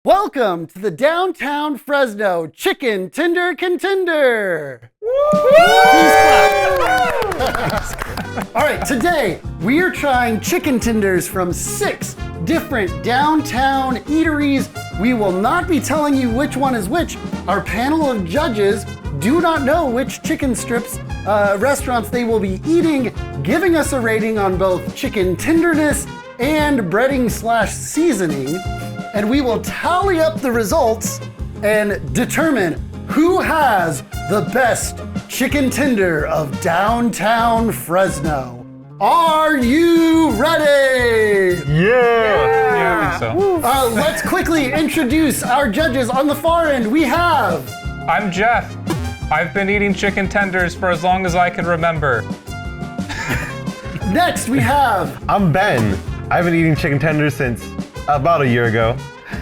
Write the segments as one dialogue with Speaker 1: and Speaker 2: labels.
Speaker 1: Welcome to the downtown Fresno Chicken Tender Contender. All right, today we are trying chicken tenders from 6 different downtown eateries. We will not be telling you which one is which. Our panel of judges do not know which chicken strips restaurants they will be eating, giving us a rating on both chicken tenderness and breading / seasoning. And we will tally up the results and determine who has the best chicken tender of downtown Fresno. Are you ready?
Speaker 2: Yeah, I think so.
Speaker 1: Let's quickly introduce our judges. On the far end, we have...
Speaker 2: I'm Jeff. I've been eating chicken tenders for as long as I can remember.
Speaker 1: Next, we have...
Speaker 3: I'm Ben. I've been eating chicken tenders since about a year ago.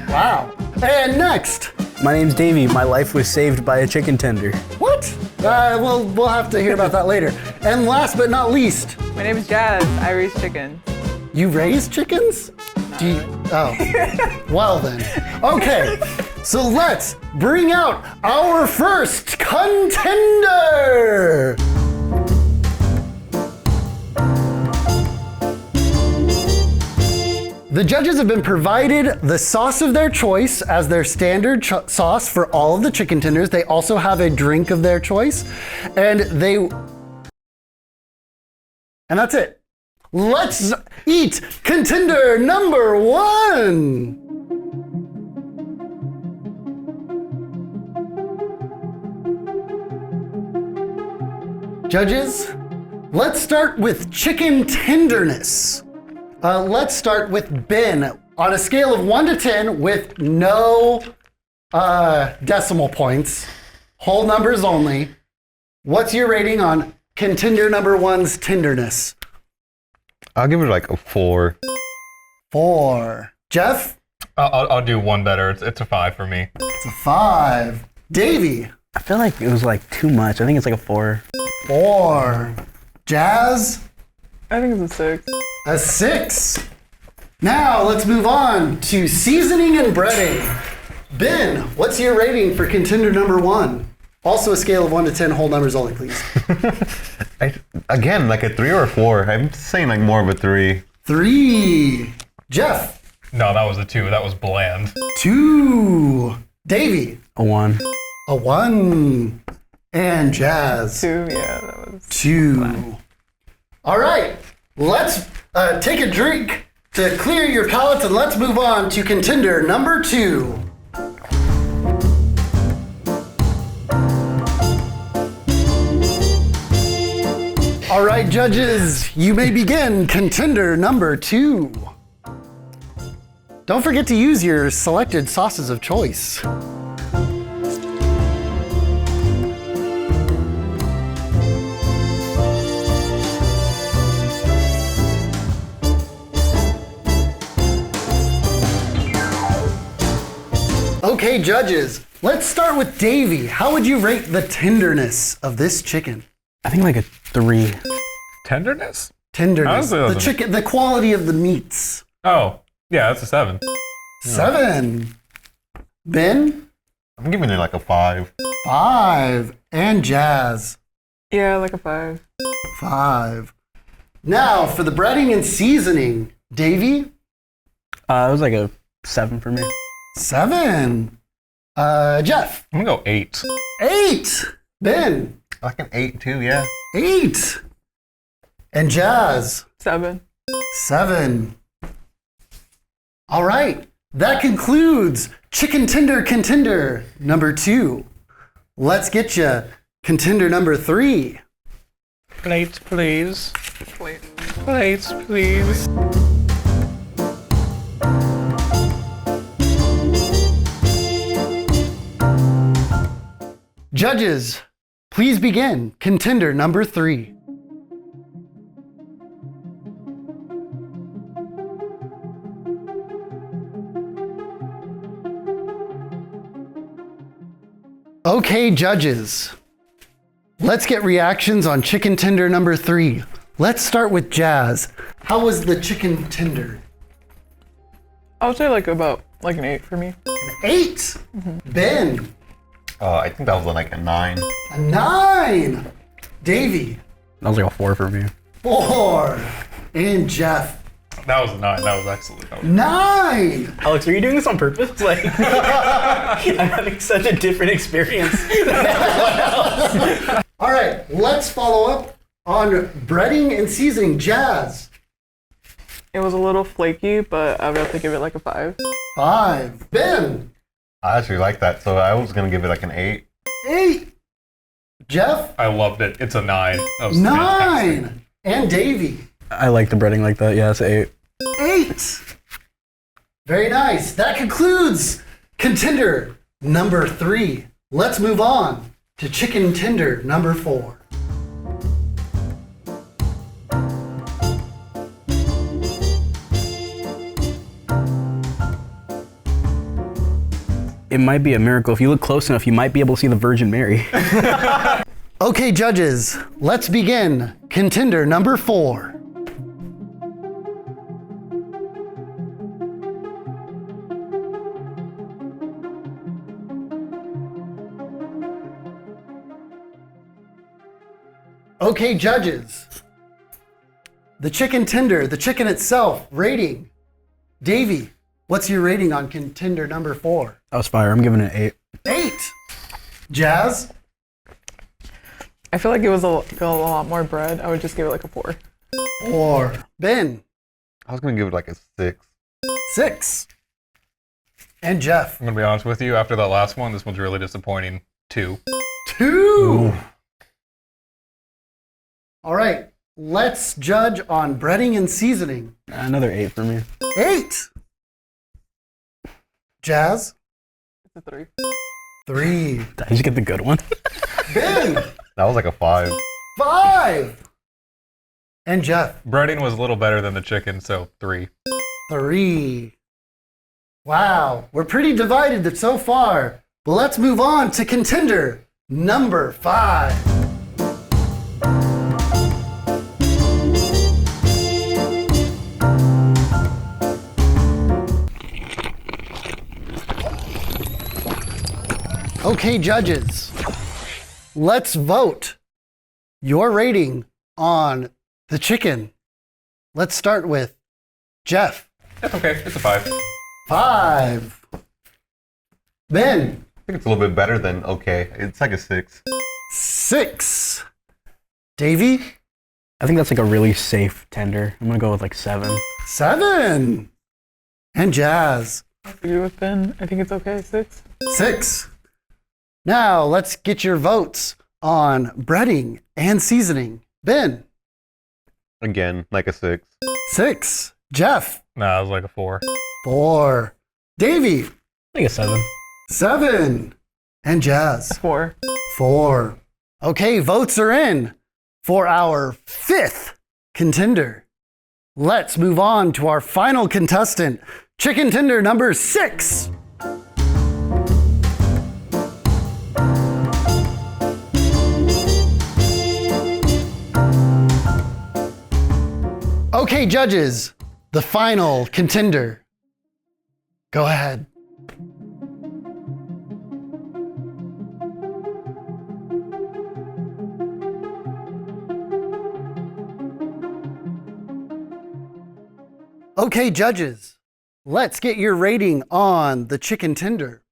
Speaker 1: Wow. And next...
Speaker 4: My name's Davey. My life was saved by a chicken tender.
Speaker 1: What? We'll have to hear about that later. And last but not least...
Speaker 5: My name is Jazz. I raise chickens.
Speaker 1: You raise chickens? Do you? Oh. Well then. Okay. So let's bring out our first contender. The judges have been provided the sauce of their choice as their standard sauce for all of the chicken tenders. They also have a drink of their choice, and that's it. Let's eat contender number 1. Judges, let's start with chicken tenderness. Let's start with Ben. On a scale of 1 to 10 with no decimal points, whole numbers only, what's your rating on contender number 1's tenderness?
Speaker 3: I'll give it like a 4.
Speaker 1: 4. Jeff?
Speaker 2: I'll do one better. It's a 5 for me.
Speaker 1: It's a 5. Davey?
Speaker 4: I feel like it was like too much. I think it's like a 4.
Speaker 1: 4. Jazz?
Speaker 5: I think it's a 6.
Speaker 1: A 6. Now let's move on to seasoning and breading. Ben, what's your rating for contender number 1? Also a scale of 1 to 10, whole numbers only, please.
Speaker 3: Again, like a 3 or a 4. I'm saying like more of a 3.
Speaker 1: 3. Jeff?
Speaker 2: No, that was a 2. That was bland.
Speaker 1: 2. Davey?
Speaker 4: A 1.
Speaker 1: A 1. And Jazz?
Speaker 5: 2, yeah, that was
Speaker 1: 2.
Speaker 5: fine.
Speaker 1: All right, let's take a drink to clear your palates, and let's move on to contender number 2. All right, judges, you may begin contender number 2. Don't forget to use your selected sauces of choice. Okay, judges, let's start with Davey. How would you rate the tenderness of this chicken?
Speaker 4: I think like a 3.
Speaker 2: Tenderness?
Speaker 1: Tenderness.
Speaker 2: Honestly,
Speaker 1: The chicken, the quality of the meats.
Speaker 2: Oh, yeah, that's a 7.
Speaker 1: 7. Ben?
Speaker 3: I'm giving it like a 5.
Speaker 1: 5. And Jazz?
Speaker 5: Yeah, like a 5.
Speaker 1: 5. Now, for the breading and seasoning, Davey?
Speaker 4: It was like a 7 for me.
Speaker 1: 7. Jeff?
Speaker 2: I'm gonna go 8.
Speaker 1: 8. Ben?
Speaker 3: Like an 8 too, yeah.
Speaker 1: 8. And Jazz?
Speaker 5: 7.
Speaker 1: 7. All right, that concludes chicken tender contender number 2. Let's get you contender number 3.
Speaker 2: Plates, please.
Speaker 5: Wait.
Speaker 2: Plates, please.
Speaker 1: Judges, please begin contender number 3. Okay, judges, let's get reactions on chicken tender number 3. Let's start with Jazz. How was the chicken tender?
Speaker 5: I would say like about Like an 8 for me.
Speaker 1: 8. Ben,
Speaker 3: I think that was like a 9.
Speaker 1: a 9. Davey,
Speaker 4: That was like a 4 for me.
Speaker 1: 4. And Jeff,
Speaker 2: That was a 9. That was excellent. That was
Speaker 1: 9.
Speaker 4: Alex, are you doing this on purpose? Like, I'm having such a different experience.
Speaker 1: All right, let's follow up on breading and seasoning. Jazz,
Speaker 5: It was a little flaky, but I would have to give it like a 5.
Speaker 1: 5. Ben,
Speaker 3: I actually like that, so I was gonna give it like an 8.
Speaker 1: 8. Jeff,
Speaker 2: I loved it. It's a 9. That was fantastic.
Speaker 1: 9. And Davey,
Speaker 4: I like the breading like that. Yeah, it's an 8.
Speaker 1: 8. Very nice. That concludes contender number 3. Let's move on to chicken tender number 4.
Speaker 4: It might be a miracle. If you look close enough, you might be able to see the Virgin Mary.
Speaker 1: Okay, judges, let's begin contender number 4. Okay, judges. The chicken tender, the chicken itself, rating. Davey, what's your rating on contender number 4?
Speaker 4: That was fire. I'm giving it an 8.
Speaker 1: 8. Jazz,
Speaker 5: I feel like it was a lot more bread. I would just give it like a 4.
Speaker 1: 4. Ben,
Speaker 3: I was gonna give it like a 6.
Speaker 1: 6. And Jeff,
Speaker 2: I'm going to be honest with you. After that last one, this one's really disappointing. 2.
Speaker 1: 2. All right, let's judge on breading and seasoning.
Speaker 4: Another 8 for me.
Speaker 1: 8. Jazz,
Speaker 5: It's a 3.
Speaker 1: 3.
Speaker 4: Did I just get the good one?
Speaker 1: Ben,
Speaker 3: That was like a 5.
Speaker 1: 5. And Jeff,
Speaker 2: Breading was a little better than the chicken, so 3.
Speaker 1: 3. Wow, we're pretty divided so far. But let's move on to contender number 5. Okay, judges, let's vote your rating on the chicken. Let's start with Jeff.
Speaker 2: That's okay. It's a 5.
Speaker 1: 5. Ben,
Speaker 3: I think it's a little bit better than okay. It's like a 6.
Speaker 1: 6. Davey,
Speaker 4: I think that's like a really safe tender. I'm going to go with like 7.
Speaker 1: 7. And Jazz,
Speaker 5: I agree with Ben. I think it's okay. 6.
Speaker 1: 6. Now let's get your votes on breading and seasoning. Ben,
Speaker 3: Again, like a 6.
Speaker 1: 6. Jeff,
Speaker 2: Nah, it was like a 4.
Speaker 1: 4. Davey,
Speaker 4: Like a 7.
Speaker 1: 7. And Jazz,
Speaker 5: 4.
Speaker 1: 4. Okay, votes are in for our 5th contender. Let's move on to our final contestant, chicken tender number 6. Okay, judges, the final contender. Go ahead. Okay, judges, let's get your rating on the chicken tender.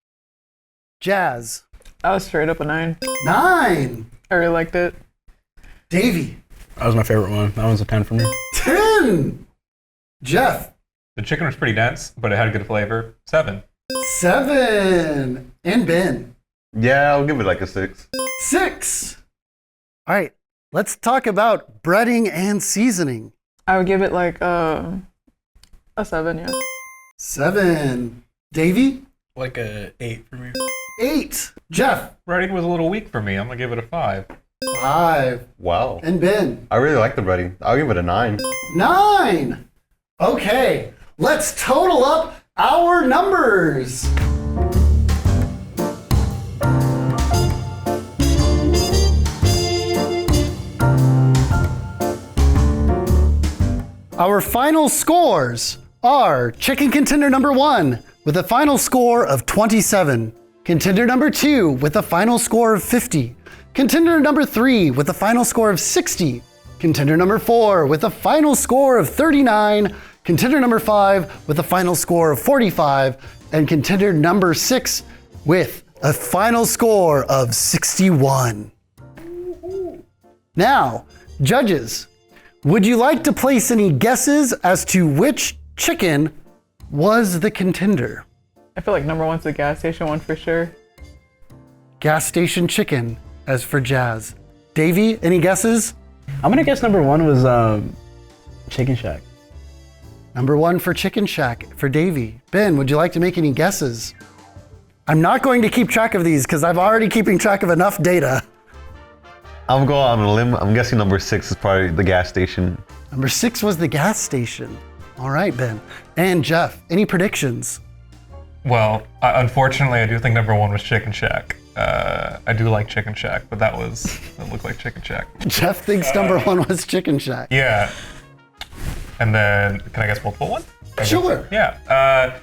Speaker 1: Jazz,
Speaker 5: I was straight up a 9.
Speaker 1: 9.
Speaker 5: I really liked it.
Speaker 1: Davey,
Speaker 4: That was my favorite one. That one's a 10 for me.
Speaker 1: 10. Jeff,
Speaker 2: The chicken was pretty dense, but it had good flavor. 7.
Speaker 1: 7. And Ben,
Speaker 3: Yeah, I'll give it like a 6.
Speaker 1: 6. All right, let's talk about breading and seasoning.
Speaker 5: I would give it like a 7, yeah.
Speaker 1: 7. Davey,
Speaker 4: Like a 8 for me.
Speaker 1: 8. Jeff,
Speaker 2: Breading was a little weak for me. I'm going to give it a 5.
Speaker 1: 5.
Speaker 3: Wow.
Speaker 1: And Ben,
Speaker 3: I really like the breading. I'll give it a 9.
Speaker 1: 9. Okay, let's total up our numbers. Our final scores are chicken contender number 1 with a final score of 27, contender number 2 with a final score of 50, contender number 3 with a final score of 60, contender number 4 with a final score of 39, contender number 5 with a final score of 45, and contender number 6 with a final score of 61. Now, judges, would you like to place any guesses as to which chicken was the contender?
Speaker 5: I feel like number 1's the gas station one for sure.
Speaker 1: Gas station chicken, as for Jazz. Davey, any guesses?
Speaker 4: I'm gonna guess number 1 was Chicken Shack.
Speaker 1: Number 1 for Chicken Shack for Davey. Ben, would you like to make any guesses? I'm not going to keep track of these because I'm already keeping track of enough data.
Speaker 3: I'm going on a limb. I'm guessing number 6 is probably the gas station.
Speaker 1: Number 6 was the gas station. All right, Ben. And Jeff, any predictions?
Speaker 2: Well, unfortunately, I do think number 1 was Chicken Shack. I do like Chicken Shack, but that looked like Chicken Shack.
Speaker 1: Jeff thinks number 1 was Chicken Shack.
Speaker 2: Yeah. And then, can I guess multiple ones?
Speaker 1: Sure.
Speaker 2: Yeah.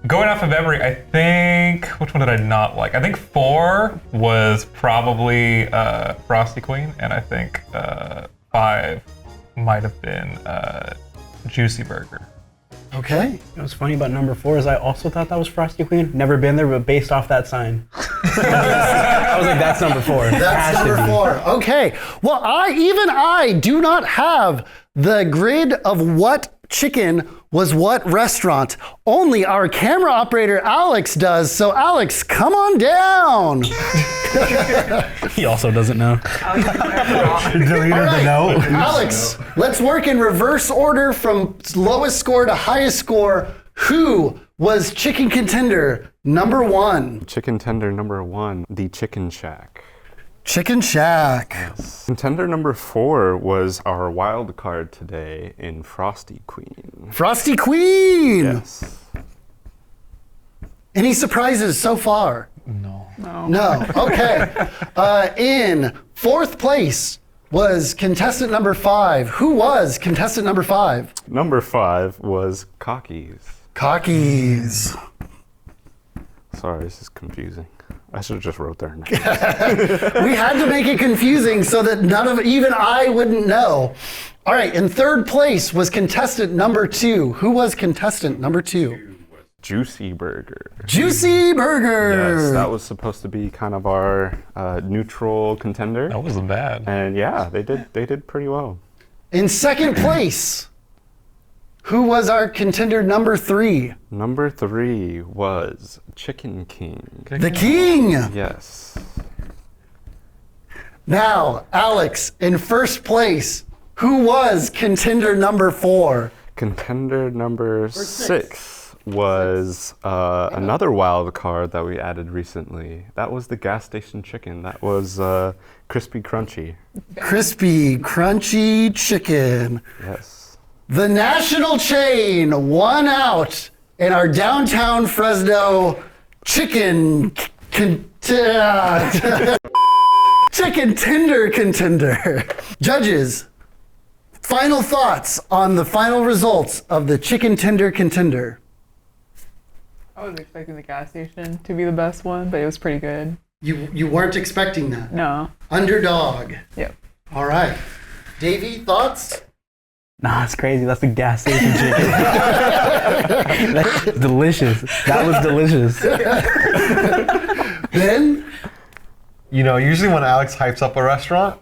Speaker 2: Going off of memory, I think, which one did I not like? I think 4 was probably Frosty Queen, and I think 5 might have been Juicy Burger.
Speaker 1: Okay.
Speaker 4: What's funny about number 4 is I also thought that was Frosty Queen. Never been there, but based off that sign. I was like, that's number 4.
Speaker 1: That's number 4. Okay. Well, I do not have the grid of what chicken was what restaurant. Only our camera operator, Alex, does. So, Alex, come on down.
Speaker 4: He also doesn't know.
Speaker 3: Deleted the note.
Speaker 1: Alex, let's work in reverse order from lowest score to highest score. Who was chicken contender number 1?
Speaker 6: Chicken tender number 1, the Chicken Shack.
Speaker 1: Chicken Shack.
Speaker 6: Contender number 4 was our wild card today in Frosty Queen.
Speaker 1: Frosty Queen.
Speaker 6: Yes.
Speaker 1: Any surprises so far?
Speaker 2: No.
Speaker 1: No. Okay. In 4th place was contestant number 5. Who was contestant number 5?
Speaker 6: Number 5 was Cockies.
Speaker 1: Cockies.
Speaker 6: Sorry, this is confusing. I should have just wrote their name.
Speaker 1: We had to make it confusing so that even I wouldn't know. All right, in 3rd place was contestant number 2. Who was contestant number 2?
Speaker 6: Juicy Burger.
Speaker 1: Juicy Burger.
Speaker 6: Yes, that was supposed to be kind of our neutral contender.
Speaker 2: That wasn't bad.
Speaker 6: And yeah, they did pretty well.
Speaker 1: In 2nd place, who was our contender number 3?
Speaker 6: Number 3 was Chicken King.
Speaker 1: The King.
Speaker 6: Yes.
Speaker 1: Now, Alex, in 1st place, who was contender number 4?
Speaker 6: Contender number 6 was another wild card that we added recently. That was the gas station chicken. That was Crispy Crunchy.
Speaker 1: Crispy, crunchy chicken.
Speaker 6: Yes.
Speaker 1: The national chain won out in our downtown Fresno chicken chicken tender contender. Judges, final thoughts on the final results of the chicken tender contender.
Speaker 5: I was expecting the gas station to be the best one, but it was pretty good.
Speaker 1: You weren't expecting that.
Speaker 5: No.
Speaker 1: Underdog.
Speaker 5: Yep.
Speaker 1: All right. Davey, thoughts?
Speaker 4: Nah, it's crazy. That's the gas station chicken. That's delicious. That was delicious.
Speaker 1: Ben?
Speaker 3: You know, usually when Alex hypes up a restaurant,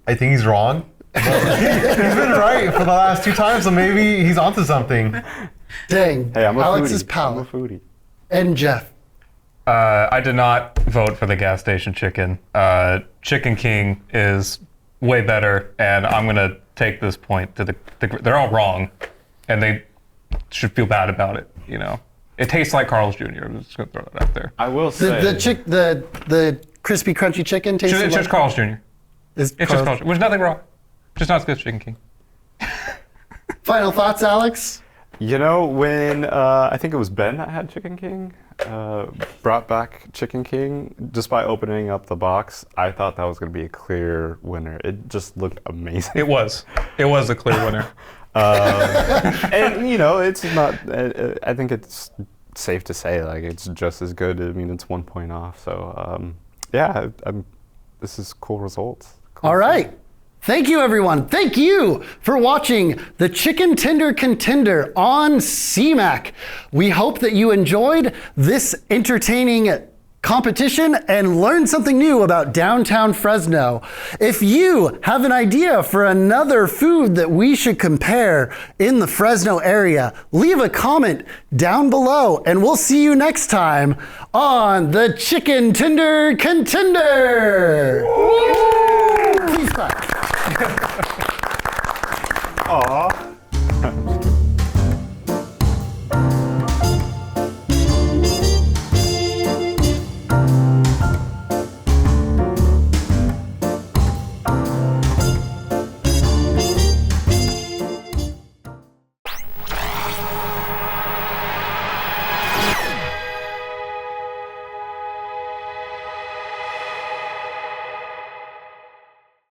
Speaker 3: I think he's wrong. But he's been right for the last 2 times, so maybe he's onto something.
Speaker 1: Dang.
Speaker 6: Hey, I'm a
Speaker 1: Alex's
Speaker 6: foodie.
Speaker 1: pal.
Speaker 6: I'm a foodie.
Speaker 1: And Jeff.
Speaker 2: I did not vote for the gas station chicken. Chicken King is way better, and I'm gonna take this point to they're all wrong, and they should feel bad about it. You know, it tastes like Carl's Jr. I'm just gonna throw that out there.
Speaker 6: I will say
Speaker 1: The crispy crunchy chicken tastes
Speaker 2: It's just Carl's Jr. It's just Carl's Jr. There's nothing wrong. Just not as good as Chicken King.
Speaker 1: Final thoughts, Alex?
Speaker 6: You know, when I think it was Ben that had Chicken King, brought back Chicken King, just by opening up the box, I thought that was going to be a clear winner. It just looked amazing.
Speaker 2: It was a clear winner.
Speaker 6: And it's not. I think it's safe to say like it's just as good. I mean, it's 1 point off. So yeah, this is cool results.
Speaker 1: All right. Thank you, everyone. Thank you for watching the Chicken Tender Contender on CMAC. We hope that you enjoyed this entertaining competition and learned something new about downtown Fresno. If you have an idea for another food that we should compare in the Fresno area, leave a comment down below and we'll see you next time on the Chicken Tender Contender. Please clap.
Speaker 6: Aw.